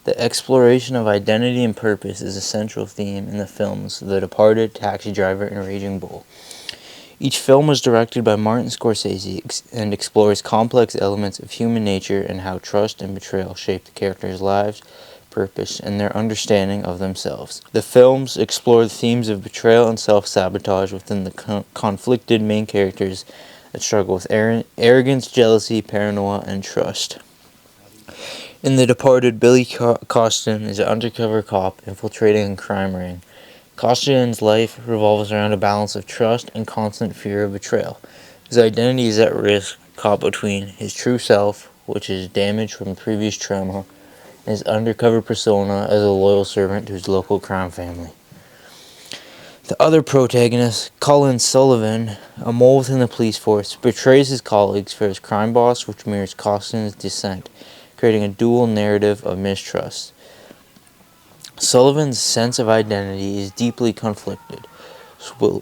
The exploration of identity and purpose is a central theme in the films The Departed, Taxi Driver, and Raging Bull. Each film was directed by Martin Scorsese and explores complex elements of human nature and how trust and betrayal shape the characters' lives, purpose, and their understanding of themselves. The films explore the themes of betrayal and self-sabotage within the conflicted main characters that struggle with arrogance, jealousy, paranoia, and trust. In The Departed, Billy Costin is an undercover cop infiltrating a crime ring. Costin's life revolves around a balance of trust and constant fear of betrayal. His identity is at risk, caught between his true self, which is damaged from previous trauma, and his undercover persona as a loyal servant to his local crime family. The other protagonist, Cullen Sullivan, a mole within the police force, betrays his colleagues for his crime boss, which mirrors Costin's dissent, creating a dual narrative of mistrust. Sullivan's sense of identity is deeply conflicted,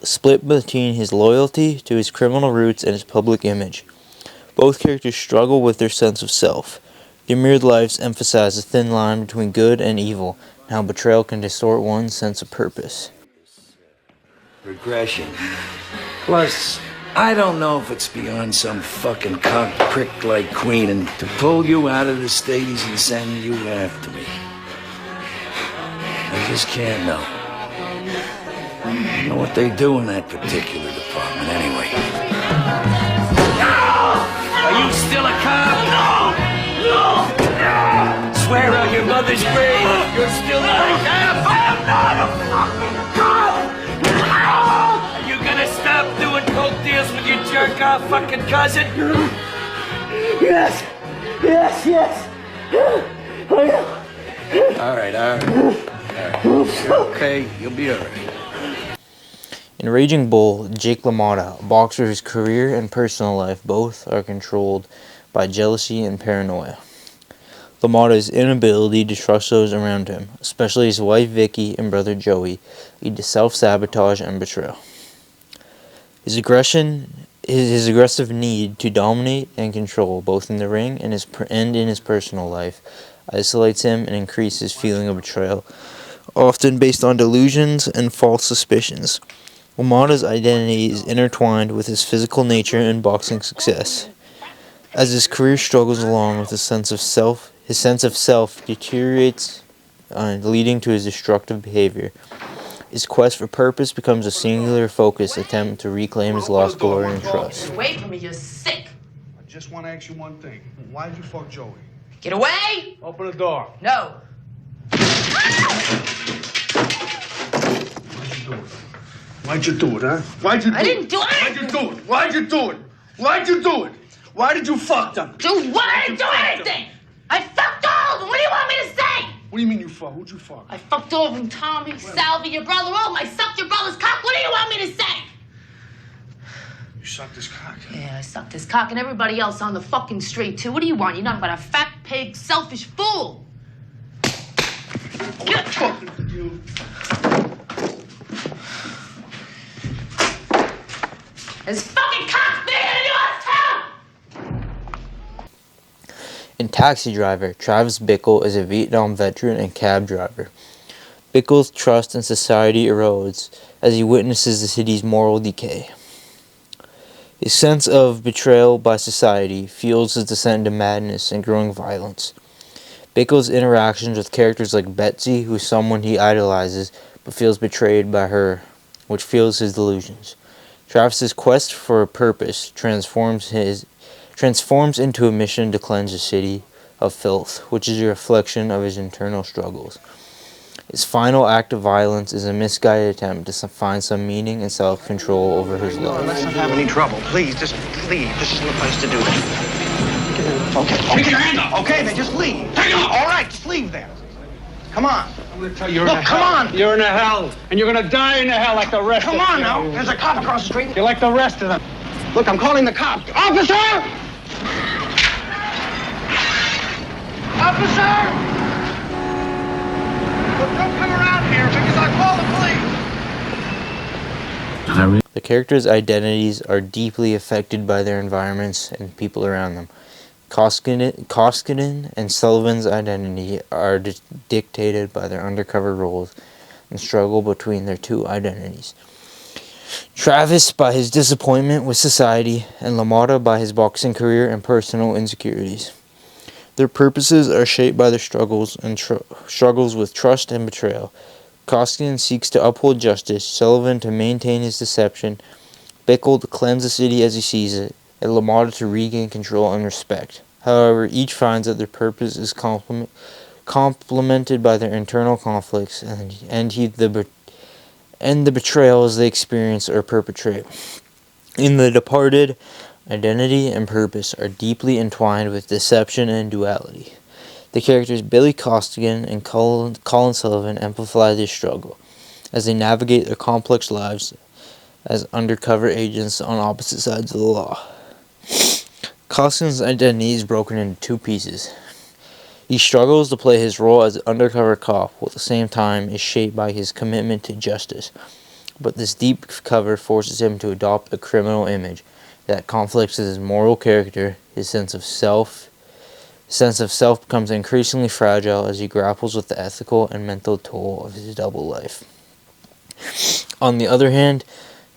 split between his loyalty to his criminal roots and his public image. Both characters struggle with their sense of self. Their mirrored lives emphasize the thin line between good and evil, and how betrayal can distort one's sense of purpose. Regression. Plus, I don't know if it's beyond some fucking cock prick like Queenan to pull you out of the Stadies and send you after me. I just can't know. I know what they do in that particular department anyway. No! Are you still a cop? No! No! Swear on your mother's grave you're still a cop? I'm not a fucking cop! Are you gonna stop doing coke deals with your jerk-off fucking cousin? Yes! Yes, yes! I am. All right. Okay, you'll be all right. In Raging Bull, Jake LaMotta, a boxer whose career and personal life both are controlled by jealousy and paranoia. LaMotta's inability to trust those around him, especially his wife Vicky and brother Joey, lead to self-sabotage and betrayal. His aggressive need to dominate and control, both in the ring and in his personal life, isolates him and increases his feeling of betrayal, often based on delusions and false suspicions. LaMotta's identity is intertwined with his physical nature and boxing success. As his career struggles along with his sense of self deteriorates, leading to his destructive behavior. His quest for purpose becomes a singular focused attempt to reclaim his lost glory and trust. Get away from me, you're sick. I just want to ask you one thing. Why'd you fuck Joey? Get away! Open the door. No. Why'd you do it, huh? Why'd you do it? I didn't do it! Why'd you do it? Why'd you do it? Why'd you do it? Why did you fuck them? Do what? I didn't do anything! I fucked all of them! What do you want me to say? What do you mean you fuck? Who'd you fuck? I fucked all of them, Tommy, Salvi, your brother, all of them. I sucked your brother's cock. What do you want me to say? You sucked his cock. Yeah, I sucked his cock and everybody else on the fucking street, too. What do you want? You're nothing but a fat pig, selfish fool. I'm talking to you. His fucking cock's bigger than yours, too! In Taxi Driver, Travis Bickle is a Vietnam veteran and cab driver. Bickle's trust in society erodes as he witnesses the city's moral decay. His sense of betrayal by society fuels his descent into madness and growing violence. Bickle's interactions with characters like Betsy, who is someone he idolizes but feels betrayed by her, which fuels his delusions. Travis's quest for a purpose transforms into a mission to cleanse the city of filth, which is a reflection of his internal struggles. His final act of violence is a misguided attempt to find some meaning and self-control over his life. Let's not have any trouble. Please, just leave. This isn't the place to do that. Okay. Take your hand up. Okay, then just leave. Take it off. All right, just leave then. Come on. I'm gonna tell you, Look, come on. You're in a hell, and you're gonna die in a hell like the rest Come of on you. now. There's a cop across the street. You're like the rest of them. Look, I'm calling the cops. Officer! Officer! Look, don't come around here because I call the The characters' identities are deeply affected by their environments and people around them. Koskinen and Sullivan's identity are dictated by their undercover roles and struggle between their two identities. Travis by his disappointment with society, and LaMotta by his boxing career and personal insecurities. Their purposes are shaped by their struggles and struggles with trust and betrayal. Koskinen seeks to uphold justice, Sullivan to maintain his deception, Bickle to cleanse the city as he sees it, and LaMotta to regain control and respect. However, each finds that their purpose is complemented by their internal conflicts and the betrayals they experience or perpetrate. In The Departed, identity and purpose are deeply entwined with deception and duality. The characters Billy Costigan and Colin Sullivan amplify this struggle as they navigate their complex lives as undercover agents on opposite sides of the law. Costigan's identity is broken into two pieces. He struggles to play his role as an undercover cop, while at the same time is shaped by his commitment to justice. But this deep cover forces him to adopt a criminal image that conflicts with his moral character. His sense of self becomes increasingly fragile as he grapples with the ethical and mental toll of his double life. On the other hand,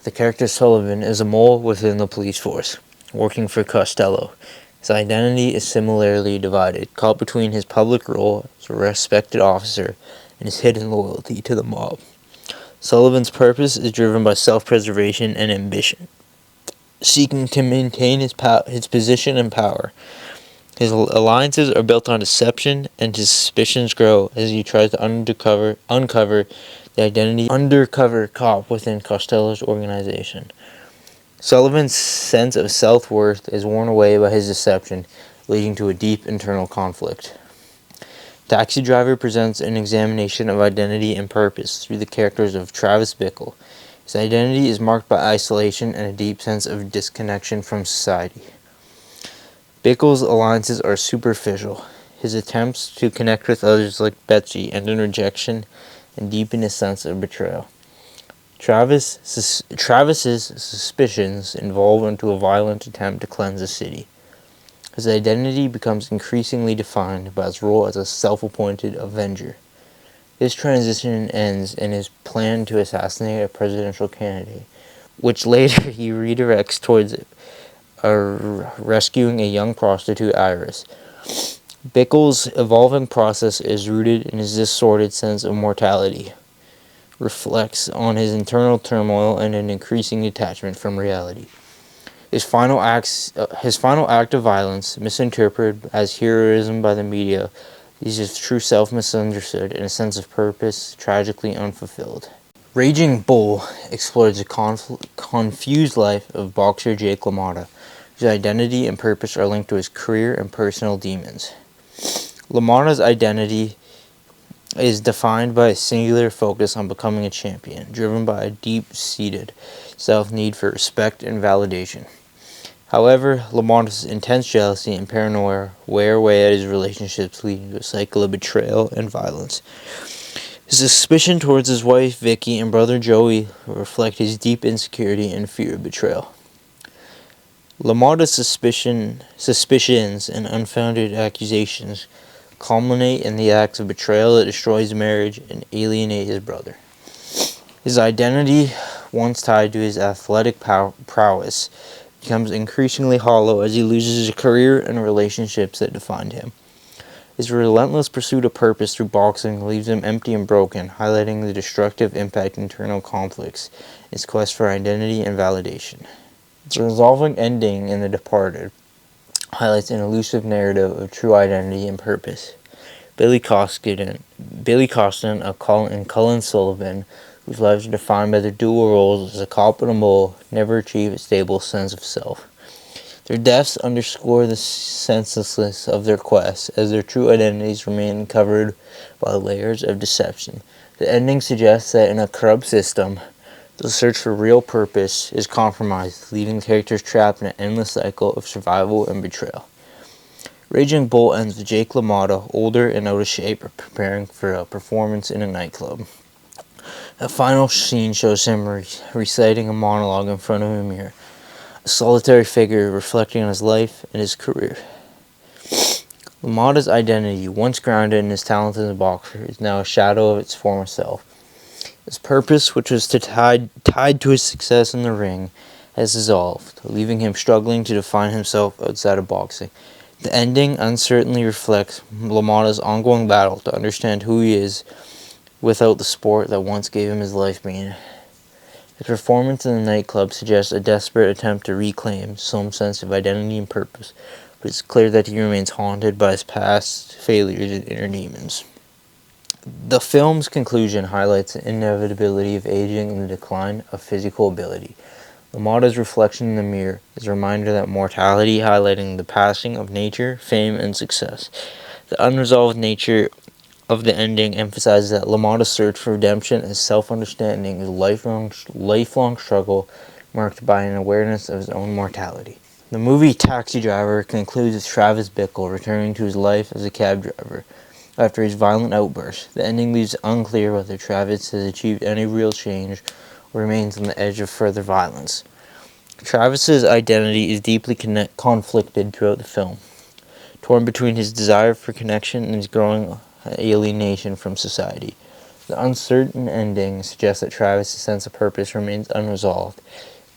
the character Sullivan is a mole within the police force, working for Costello. His identity is similarly divided, caught between his public role as a respected officer and his hidden loyalty to the mob. Sullivan's purpose is driven by self-preservation and ambition, seeking to maintain his position and power. His alliances are built on deception, and his suspicions grow as he tries to uncover the identity undercover cop within Costello's organization. Sullivan's sense of self-worth is worn away by his deception, leading to a deep internal conflict. Taxi Driver presents an examination of identity and purpose through the characters of Travis Bickle. His identity is marked by isolation and a deep sense of disconnection from society. Bickle's alliances are superficial. His attempts to connect with others like Betsy end in rejection and deepen his sense of betrayal. Travis's suspicions evolve into a violent attempt to cleanse the city. His identity becomes increasingly defined by his role as a self-appointed avenger. This transition ends in his plan to assassinate a presidential candidate, which later he redirects towards rescuing a young prostitute, Iris. Bickle's evolving process is rooted in his distorted sense of mortality, reflects on his internal turmoil and an increasing detachment from reality. His final act of violence, misinterpreted as heroism by the media, is his true self misunderstood and a sense of purpose tragically unfulfilled. Raging Bull explores the confused life of boxer Jake LaMotta, whose identity and purpose are linked to his career and personal demons. LaMotta's identity is defined by a singular focus on becoming a champion, driven by a deep-seated self-need for respect and validation. However, LaMotta's intense jealousy and paranoia wear away at his relationships, leading to a cycle of betrayal and violence. His suspicion towards his wife Vicky and brother Joey reflect his deep insecurity and fear of betrayal. LaMotta's suspicions and unfounded accusations culminate in the acts of betrayal that destroy his marriage and alienate his brother. His identity, once tied to his athletic prowess, becomes increasingly hollow as he loses his career and relationships that defined him. His relentless pursuit of purpose through boxing leaves him empty and broken, highlighting the destructive impact internal conflicts, his quest for identity and validation. Its resolving ending in The Departed highlights an elusive narrative of true identity and purpose. Billy Costin, and Colin Sullivan, whose lives are defined by their dual roles as a cop and a mole, never achieve a stable sense of self. Their deaths underscore the senselessness of their quest, as their true identities remain covered by layers of deception. The ending suggests that in a corrupt system, the search for real purpose is compromised, leaving characters trapped in an endless cycle of survival and betrayal. Raging Bull ends with Jake LaMotta, older and out of shape, preparing for a performance in a nightclub. A final scene shows him reciting a monologue in front of a mirror, a solitary figure reflecting on his life and his career. LaMotta's identity, once grounded in his talent as a boxer, is now a shadow of its former self. His purpose, which was tied to his success in the ring, has dissolved, leaving him struggling to define himself outside of boxing. The ending uncertainly reflects LaMotta's ongoing battle to understand who he is without the sport that once gave him his life meaning. His performance in the nightclub suggests a desperate attempt to reclaim some sense of identity and purpose, but it's clear that he remains haunted by his past failures and inner demons. The film's conclusion highlights the inevitability of aging and the decline of physical ability. LaMotta's reflection in the mirror is a reminder that mortality, highlighting the passing of nature, fame, and success. The unresolved nature of the ending emphasizes that LaMotta's search for redemption and self-understanding is a lifelong struggle marked by an awareness of his own mortality. The movie Taxi Driver concludes with Travis Bickle returning to his life as a cab driver after his violent outburst. The ending leaves unclear whether Travis has achieved any real change or remains on the edge of further violence. Travis's identity is deeply conflicted throughout the film, torn between his desire for connection and his growing alienation from society. The uncertain ending suggests that Travis' sense of purpose remains unresolved,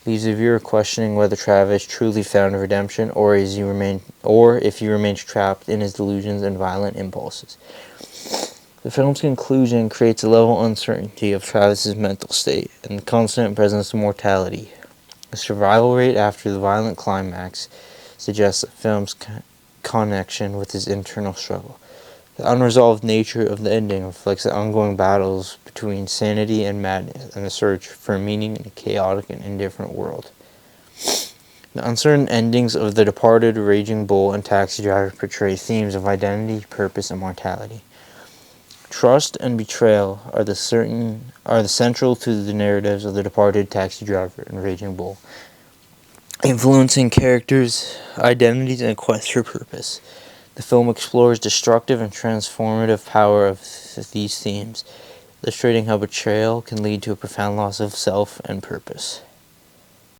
leaves the viewer questioning whether Travis truly found redemption or if he remains trapped in his delusions and violent impulses. The film's conclusion creates a level of uncertainty of Travis's mental state and the constant presence of mortality. The survival rate after the violent climax suggests the film's connection with his internal struggle. The unresolved nature of the ending reflects the ongoing battles between sanity and madness and the search for meaning in a chaotic and indifferent world. The uncertain endings of The Departed, Raging Bull, and Taxi Driver portray themes of identity, purpose, and mortality. Trust and betrayal are the central to the narratives of The Departed, Taxi Driver, and Raging Bull, influencing characters, identities, and quests for purpose. The film explores destructive and transformative power of these themes, illustrating how betrayal can lead to a profound loss of self and purpose.